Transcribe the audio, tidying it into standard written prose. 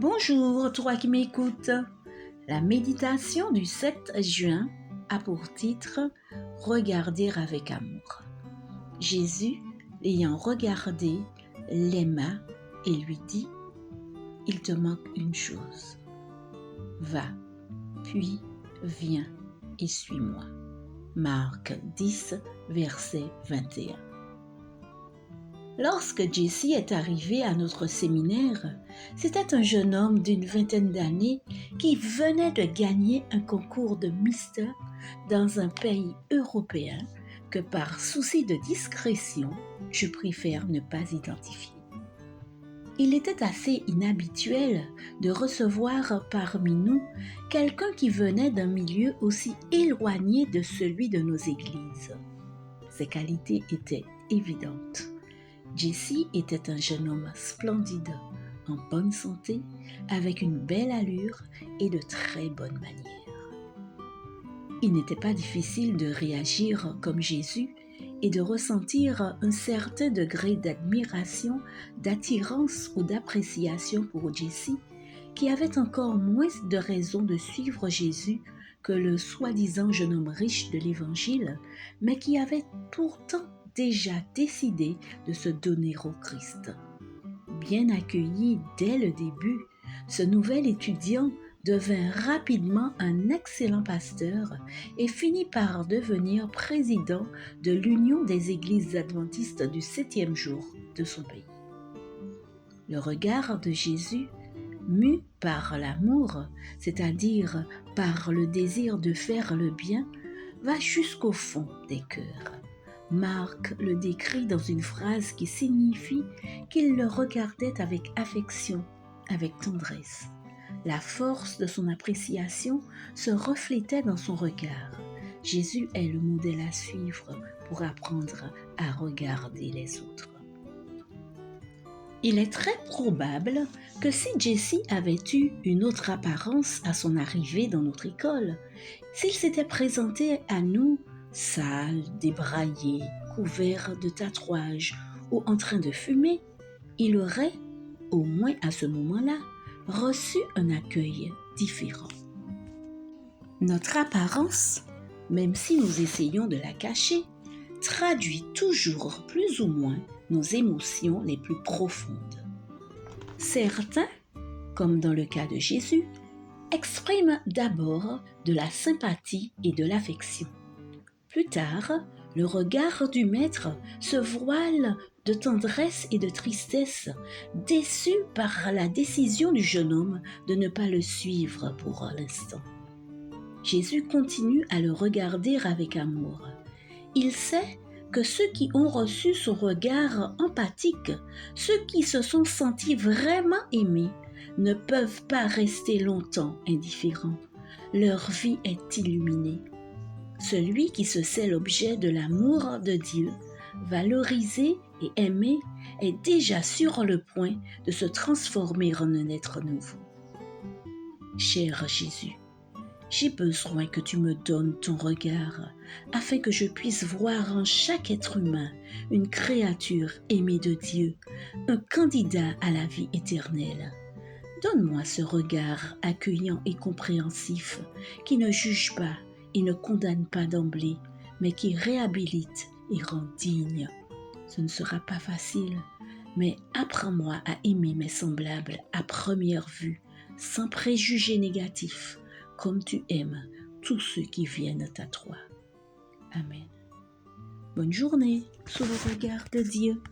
Bonjour, toi qui m'écoutes. La méditation du 7 juin a pour titre « Regarder avec amour ». Jésus, l'ayant regardé, l'aima et lui dit « Il te manque une chose. Va, puis viens et suis-moi ». Marc 10, verset 21. Lorsque Jesse est arrivé à notre séminaire, c'était un jeune homme d'une vingtaine d'années qui venait de gagner un concours de Mister dans un pays européen que par souci de discrétion, je préfère ne pas identifier. Il était assez inhabituel de recevoir parmi nous quelqu'un qui venait d'un milieu aussi éloigné de celui de nos églises. Ses qualités étaient évidentes. Jesse était un jeune homme splendide, en bonne santé, avec une belle allure et de très bonnes manières. Il n'était pas difficile de réagir comme Jésus et de ressentir un certain degré d'admiration, d'attirance ou d'appréciation pour Jesse, qui avait encore moins de raisons de suivre Jésus que le soi-disant jeune homme riche de l'Évangile, mais qui avait pourtant déjà décidé de se donner au Christ. Bien accueilli dès le début, ce nouvel étudiant devint rapidement un excellent pasteur et finit par devenir président de l'Union des Églises adventistes du 7e jour de son pays. Le regard de Jésus, mu par l'amour, c'est-à-dire par le désir de faire le bien, va jusqu'au fond des cœurs. Marc le décrit dans une phrase qui signifie qu'il le regardait avec affection, avec tendresse. La force de son appréciation se reflétait dans son regard. Jésus est le modèle à suivre pour apprendre à regarder les autres. Il est très probable que si Jesse avait eu une autre apparence à son arrivée dans notre école, s'il s'était présenté à nous sale, débraillé, couvert de tatouages ou en train de fumer, il aurait, au moins à ce moment-là, reçu un accueil différent. Notre apparence, même si nous essayons de la cacher, traduit toujours plus ou moins nos émotions les plus profondes. Certains, comme dans le cas de Jésus, expriment d'abord de la sympathie et de l'affection. Plus tard, le regard du maître se voile de tendresse et de tristesse, déçu par la décision du jeune homme de ne pas le suivre pour l'instant. Jésus continue à le regarder avec amour. Il sait que ceux qui ont reçu son regard empathique, ceux qui se sont sentis vraiment aimés, ne peuvent pas rester longtemps indifférents. Leur vie est illuminée. Celui qui se sait l'objet de l'amour de Dieu, valorisé et aimé, est déjà sur le point de se transformer en un être nouveau. Cher Jésus, j'ai besoin que tu me donnes ton regard afin que je puisse voir en chaque être humain une créature aimée de Dieu, un candidat à la vie éternelle. Donne-moi ce regard accueillant et compréhensif qui ne juge pas et ne condamne pas d'emblée, mais qui réhabilite et rend digne. Ce ne sera pas facile, mais apprends-moi à aimer mes semblables à première vue, sans préjugés négatifs, comme tu aimes tous ceux qui viennent à toi. Amen. Bonne journée sous le regard de Dieu.